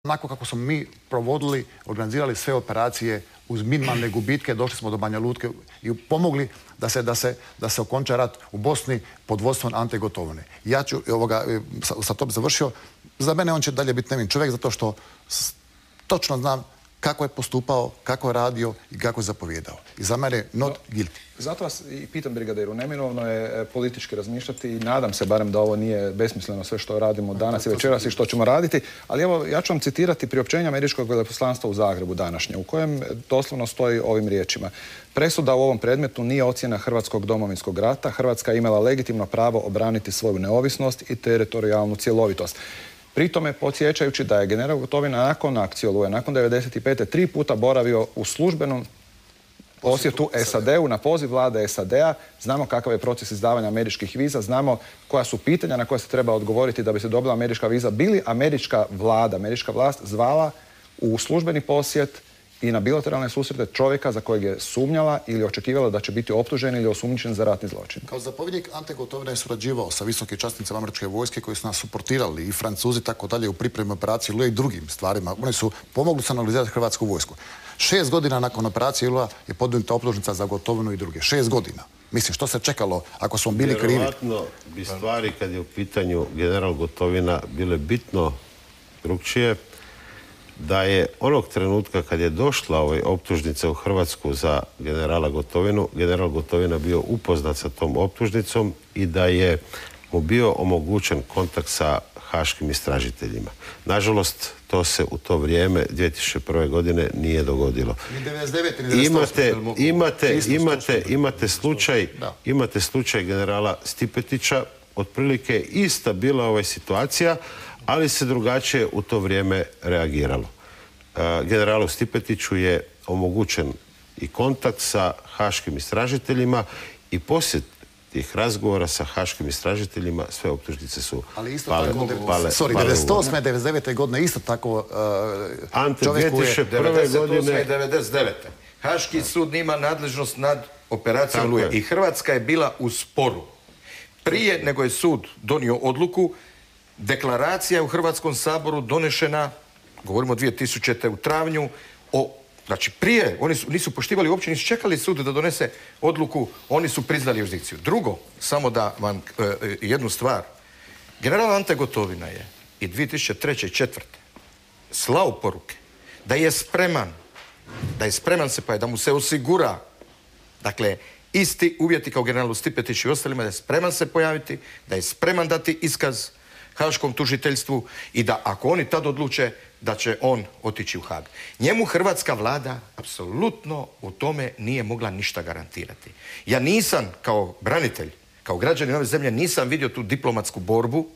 onako kako smo mi provodili, organizirali sve operacije uz minimalne gubitke, došli smo do Banja Lutke i pomogli da se okonča rat u Bosni pod vodstvom Ante Gotovine. Ja ću, sa to bi završio, za mene on će dalje biti nevin čovjek zato što točno znam kako je postupao, kako je radio i kako je zapovjedao. I za mene not guilty. Zato vas i pitam, brigadiru, neminovno je politički razmišljati i nadam se barem da ovo nije besmisleno sve što radimo danas i večeras i što ćemo raditi, ali evo ja ću vam citirati priopćenje američkog veleposlanstva u Zagrebu današnje, u kojem doslovno stoji ovim riječima. Presuda u ovom predmetu nije ocjena Hrvatskog domovinskog rata. Hrvatska je imala legitimno pravo obraniti svoju neovisnost i teritorijalnu cjelovitost. Pritome podsjećajući da je general Gotovina nakon akcije Oluje, nakon 95. 3 puta boravio u službenom posjetu SAD-u na poziv vlade SAD-a. Znamo kakav je proces izdavanja američkih viza, znamo koja su pitanja na koje se treba odgovoriti da bi se dobila američka viza. Bili američka vlast zvala u službeni posjet i na bilateralne susrete čovjeka za kojeg je sumnjala ili očekivala da će biti optužen ili osumnjičen za ratni zločin. Kao zapovjednik Ante Gotovina je surađivao sa visokim časnicama američke vojske koji su nas suportirali i Francuzi tako dalje u pripremi operacije Oluje i drugim stvarima. Oni su pomogli se analizirati hrvatsku vojsku. 6 godina nakon operacije Oluje je podignuta optužnica za Gotovinu i druge. 6 godina. Mislim, što se čekalo ako smo bili krivi? Vjerovatno bi stvari kad je u pitanju general Gotovina bile bitno drugčije, da je onog trenutka kad je došla optužnica u Hrvatsku za generala Gotovinu, general Gotovina bio upoznat sa tom optužnicom i da je mu bio omogućen kontakt sa haškim istražiteljima. Nažalost, to se u to vrijeme 2001. godine nije dogodilo. Imate slučaj generala Stipetića, otprilike ista bila situacija, ali se drugačije u to vrijeme reagiralo. Generalu Stipetiću je omogućen i kontakt sa haškim istražiteljima i poslije tih razgovora sa haškim istražiteljima sve optužnice su pale. 98. 99. godine isto tako Ante 2001. godine 99. Haški sud nima nadležnost nad operacijom Oluje i Hrvatska je bila u sporu. Prije nego je sud donio odluku, deklaracija u Hrvatskom saboru donešena, govorimo 2000. u travnju, znači prije, oni nisu poštivali uopće, nisu čekali sud da donese odluku, oni su priznali jurisdikciju. Drugo, samo da vam jednu stvar, general Ante Gotovina je i 2003. i 2004. slao poruke da je spreman se da mu se osigura, dakle, isti uvjeti kao generalu Stipetiću i ostalima, da je spreman se pojaviti, da je spreman dati iskaz haškom tužiteljstvu i da ako oni tad odluče da će on otići u Haag. Njemu hrvatska vlada apsolutno u tome nije mogla ništa garantirati. Ja nisam kao branitelj, kao građanin ove zemlje, nisam vidio tu diplomatsku borbu,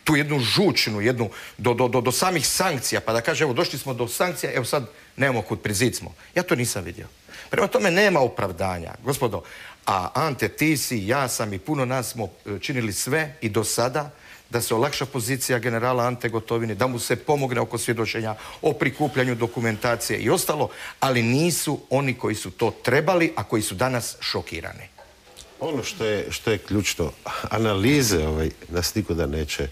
tu jednu žučnu, jednu do samih sankcija, pa da kaže evo došli smo do sankcija, evo sad nemamo kud prizid smo. Ja to nisam vidio. Prema tome nema opravdanja, gospodo. A Ante, ti si, ja sam i puno nas smo činili sve i do sada da se olakša pozicija generala Ante Gotovine, da mu se pomogne oko svjedočenja o prikupljanju dokumentacije i ostalo, ali nisu oni koji su to trebali, a koji su danas šokirani. Ono što je ključno, analize nas nikuda neće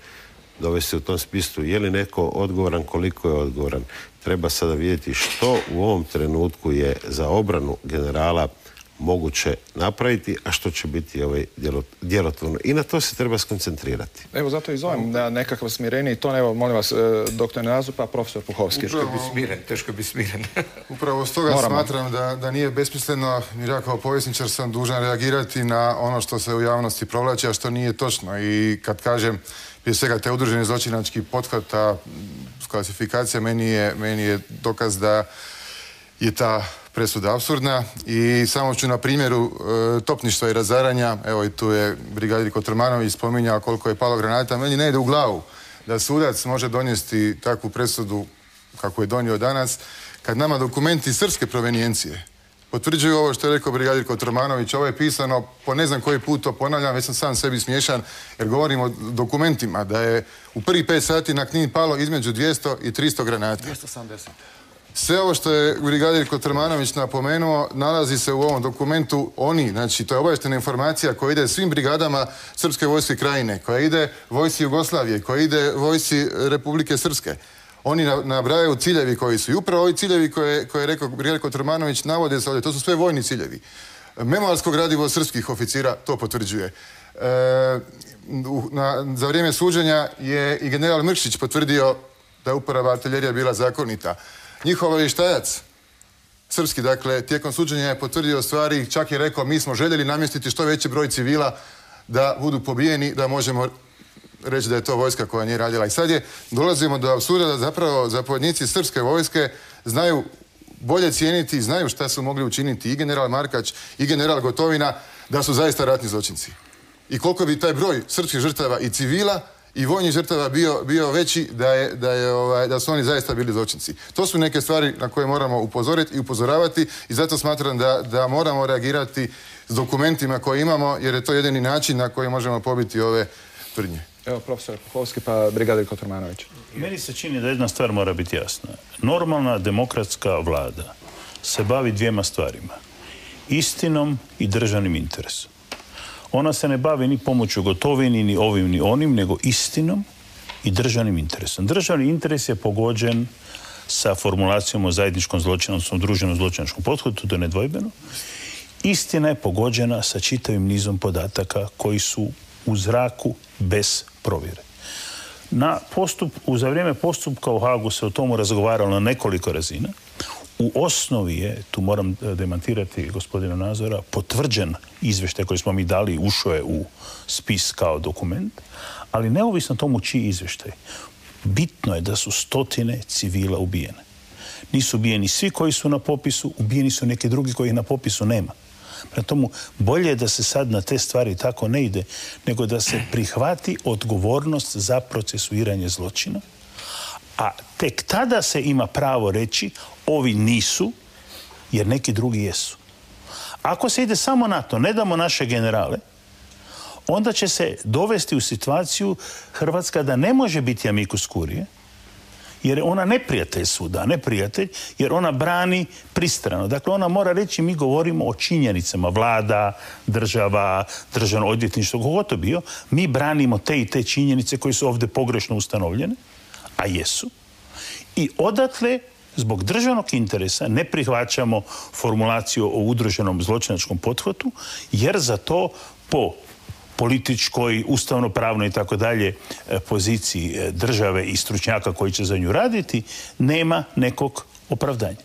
dovesti u tom smislu. Je li neko odgovoran, koliko je odgovoran? Treba sada vidjeti što u ovom trenutku je za obranu generala moguće napraviti, a što će biti djelotvorno. I na to se treba skoncentrirati. Evo, zato i zovem na nekakav smireniji ton. Evo, molim vas, doktor Nazupa, profesor Puhovski. Teško bi smiren. Upravo stoga smatram da nije besmisleno, jer ja kao povjesničar sam dužan reagirati na ono što se u javnosti provlači, a što nije točno. I kad kažem, prije svega, te udruženi zločinački pothvat, ta klasifikacija, meni je dokaz da je ta presuda apsurdna i samo ću na primjeru topništva i razaranja, evo i tu je brigadir Kotromanović spominjao koliko je palo granata, meni ne ide u glavu da sudac može donijeti takvu presudu kako je donio danas, kad nama dokumenti srpske provenijencije potvrđuju ovo što je rekao brigadir Kotromanović. Ovo je pisano po ne znam koji put, to ponavljam, već sam sam sebi smiješan, jer govorim o dokumentima da je u prvih 5 sati na Knin palo između 200 i 300 granata. 270. Sve ovo što je brigadir Kotromanović napomenuo nalazi se u ovom dokumentu. Znači to je obavještajna informacija koja ide svim brigadama Srpske vojske Krajine, koja ide vojsci Jugoslavije, koja ide vojsci Republike Srpske. Oni nabrajaju ciljevi koji su. I upravo ovi ciljevi koje je rekao Grigorije Kotromanović navode se ovdje. To su sve vojni ciljevi. Memoarsko gradivo srpskih oficira to potvrđuje. Za vrijeme suđenja je i general Mrkšić potvrdio da je uporaba artiljerija bila zakonita. Njihov obavještajac srpski, dakle, tijekom suđenja je potvrdio stvari, čak je rekao mi smo željeli namjestiti što veći broj civila da budu pobijeni, da možemo reći da je to vojska koja nije radila. I sad dolazimo do apsurda da zapravo zapovjednici srpske vojske znaju bolje cijeniti, znaju šta su mogli učiniti i general Markač i general Gotovina, da su zaista ratni zločinci. I koliko bi taj broj srpskih žrtava i civila i vojnih žrtava bio veći da su oni zaista bili zločinci. To su neke stvari na koje moramo upozoriti i upozoravati i zato smatram da moramo reagirati s dokumentima koje imamo, jer je to jedini način na koji možemo pobiti ove tvrdnje. Evo, profesor Puhovski pa brigadir Kotromanović. Meni se čini da jedna stvar mora biti jasna. Normalna demokratska vlada se bavi dvijema stvarima. Istinom i državnim interesom. Ona se ne bavi ni pomoću Gotovini, ni ovim, ni onim, nego istinom i državnim interesom. Državni interes je pogođen sa formulacijom o zajedničkom zločinu, odnosno druženom zločinačkom pothvatu, to je nedvojbeno. Istina je pogođena sa čitavim nizom podataka koji su u zraku bez provjere. Za vrijeme postupka u Hagu se o tomu razgovaralo na nekoliko razina. U osnovi je, tu moram demantirati gospodina Nazora, potvrđen izvještaj koji smo mi dali, ušao je u spis kao dokument, ali neovisno tomu čiji izvještaj. Bitno je da su stotine civila ubijene. Nisu ubijeni svi koji su na popisu, ubijeni su neki drugi koji na popisu nema. Prema tomu, bolje je da se sad na te stvari tako ne ide, nego da se prihvati odgovornost za procesuiranje zločina, a tek tada se ima pravo reći ovi nisu, jer neki drugi jesu. Ako se ide samo na to, ne damo naše generale, onda će se dovesti u situaciju Hrvatska da ne može biti amicus curiae, jer je ona neprijatelj suda, neprijatelj, jer ona brani pristrano. Dakle, ona mora reći mi govorimo o činjenicama, vlada, država, državno odvjetništvo, kogod to bio, mi branimo te i te činjenice koje su ovdje pogrešno ustanovljene, a jesu. I odatle, zbog državnog interesa, ne prihvaćamo formulaciju o udruženom zločinačkom pothvatu, jer za to po političkoj, ustavno-pravnoj i tako dalje poziciji države i stručnjaka koji će za nju raditi, nema nekog opravdanja.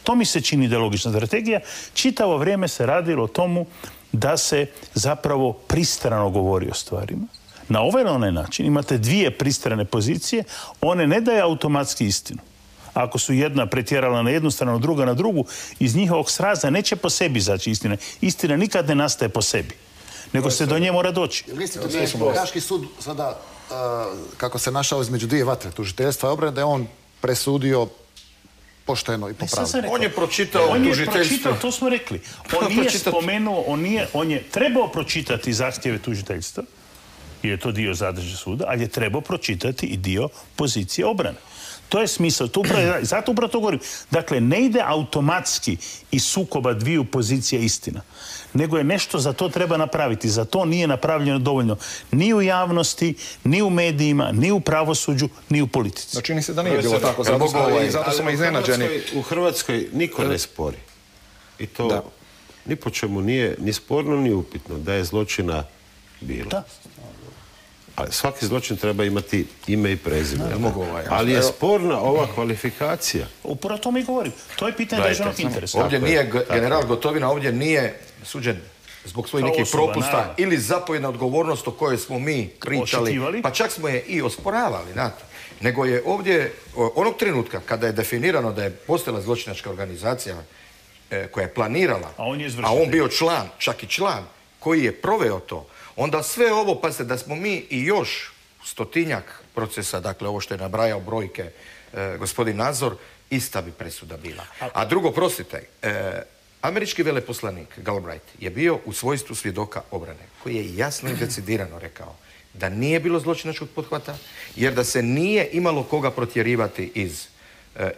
To mi se čini da je logična strategija. Čitavo vrijeme se radilo o tomu da se zapravo pristrano govori o stvarima. Na ovaj ili onaj način imate dvije pristrane pozicije, one ne daje automatski istinu. Ako su jedna pretjerala na jednu stranu, druga na drugu, iz njihovog sraza neće po sebi izaći istina. Istina nikad ne nastaje po sebi, nego se do nje mora doći. Mislite da je Haški sud sada, kako se našao između dvije vatre, tužiteljstva i obrane, da je on presudio pošteno i po pravu? On je pročitao tužiteljstvo. To smo rekli. On nije spomenuo, on je trebao pročitati zahtjeve tužiteljstva, jer je to dio zadaće suda, ali je trebao pročitati i dio pozicije obrane. To je smisao. Zato upravo to govorim. Dakle, ne ide automatski iz sukoba dviju pozicija istina, nego je nešto za to treba napraviti. Za to nije napravljeno dovoljno ni u javnosti, ni u medijima, ni u pravosuđu, ni u politici. No, čini se da nije bilo tako. Zato smo iznenađeni. U Hrvatskoj niko ne spori. I to ni po čemu nije ni sporno, ni upitno da je zločina bilo. Da. Ali svaki zločin treba imati ime i prezime. Ali je sporna ova kvalifikacija. Upravo to mi govorim. To je pitanje državnog interesa. Ovdje nije general Gotovina, ovdje nije suđen zbog svojih nekih propusta ili zapovjedna odgovornost o kojoj smo mi pričali, pa čak smo je i osporavali, znate. Nego je ovdje, onog trenutka kada je definirano da je postojala zločinačka organizacija koja je planirala, a on bio član, čak i član, koji je proveo to, onda sve ovo, pazite, da smo mi i još 100-tinjak procesa, dakle ovo što je nabrajao brojke gospodin Nazor, ista bi presuda bila. A drugo, prostite, američki veleposlanik Galbraith je bio u svojstvu svjedoka obrane, koji je jasno i decidirano rekao da nije bilo zločinačkog pothvata, jer da se nije imalo koga protjerivati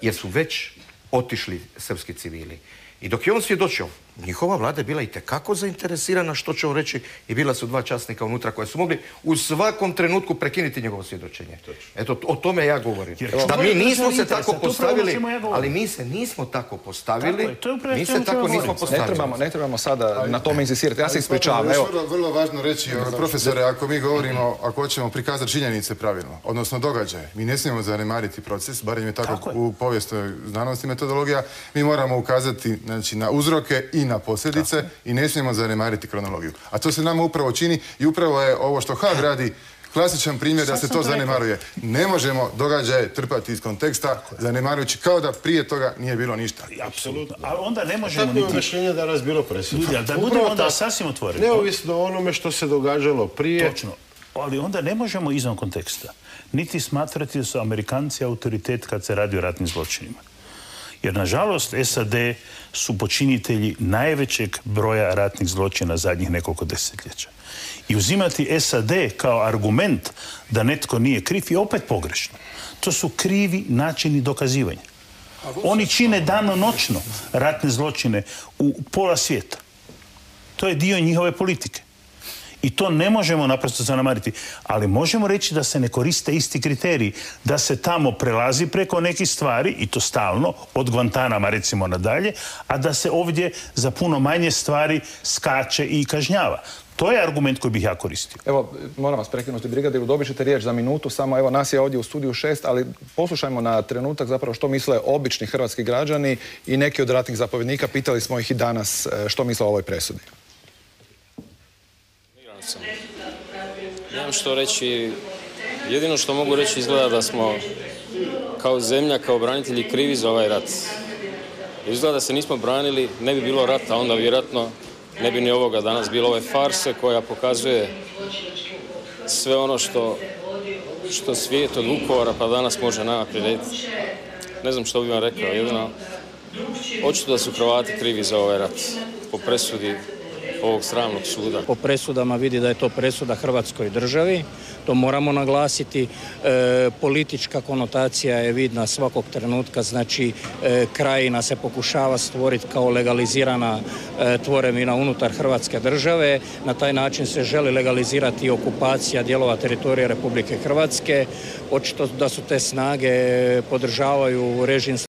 jer su već otišli srpski civili. I dok je on svjedočio, njihova vlada je bila itekako zainteresirana što će on reći i bila su 2 časnika unutra koja su mogli u svakom trenutku prekinuti njegovo svjedočenje. Eto, o tome ja govorim. Da mi nismo se tako postavili, ali mi se nismo tako postavili, mi se tako nismo postavili. Ne trebamo sada na tome insistirati. Ja se ispričavam. Vrlo važno reći, profesore, ako mi govorimo, ako hoćemo prikazati činjenice pravilno, odnosno događaje, mi ne smijemo zanemariti proces, barem je tako u povijesnoj znanosti metodologija, mi moramo ukazati na uzroke i na posljedice i ne smijemo zanemariti kronologiju. A to se nama upravo čini i upravo je ovo što Haag radi klasičan primjer da se to zanemaruje. Ne možemo događaje trpati iz konteksta, zanemarujući kao da prije toga nije bilo ništa. Apsolutno. Ali onda ne možemo niti... Tako je objašnjenje danas bilo presudno. Da budemo onda sasvim otvoreni. Neovisno o onome što se događalo prije. Točno. Ali onda ne možemo izvan konteksta niti smatrati da su Amerikanci autoritet kad se radi o ratnim zločinima. Jer, nažalost, SAD su počinitelji najvećeg broja ratnih zločina zadnjih nekoliko desetljeća. I uzimati SAD kao argument da netko nije kriv je opet pogrešno. To su krivi načini dokazivanja. Oni čine danonoćno ratne zločine u pola svijeta. To je dio njihove politike. I to ne možemo naprosto zanemariti. Ali možemo reći da se ne koriste isti kriteriji. Da se tamo prelazi preko nekih stvari, i to stalno, od Guantanama recimo nadalje, a da se ovdje za puno manje stvari skače i kažnjava. To je argument koji bih ja koristio. Evo, moram vas prekinuti, brigadiru, dobit ćete riječ za minutu, samo evo nas je ovdje u studiju 6, ali poslušajmo na trenutak zapravo što misle obični hrvatski građani i neki od ratnih zapovjednika. Pitali smo ih i danas što misle o ovoj presudi. Nemam što reći, jedino što mogu reći izgleda da smo kao zemlja, kao branitelji krivi za ovaj rat. Izgleda da se nismo branili, ne bi bilo rata, onda vjerojatno ne bi ni ovoga danas bilo ove farse koja pokazuje sve ono što svijet od Vukovara pa danas može nama prirediti. Ne znam što bih vam rekao, jedino očito da su Hrvati krivi za ovaj rat po presudi ovog sramnog suda. Po presudama vidi da je to presuda Hrvatskoj državi, to moramo naglasiti. Politička konotacija je vidna svakog trenutka, znači krajina se pokušava stvoriti kao legalizirana tvorevina unutar Hrvatske države. Na taj način se želi legalizirati okupacija dijelova teritorija Republike Hrvatske. Očito da su te snage podržavaju režim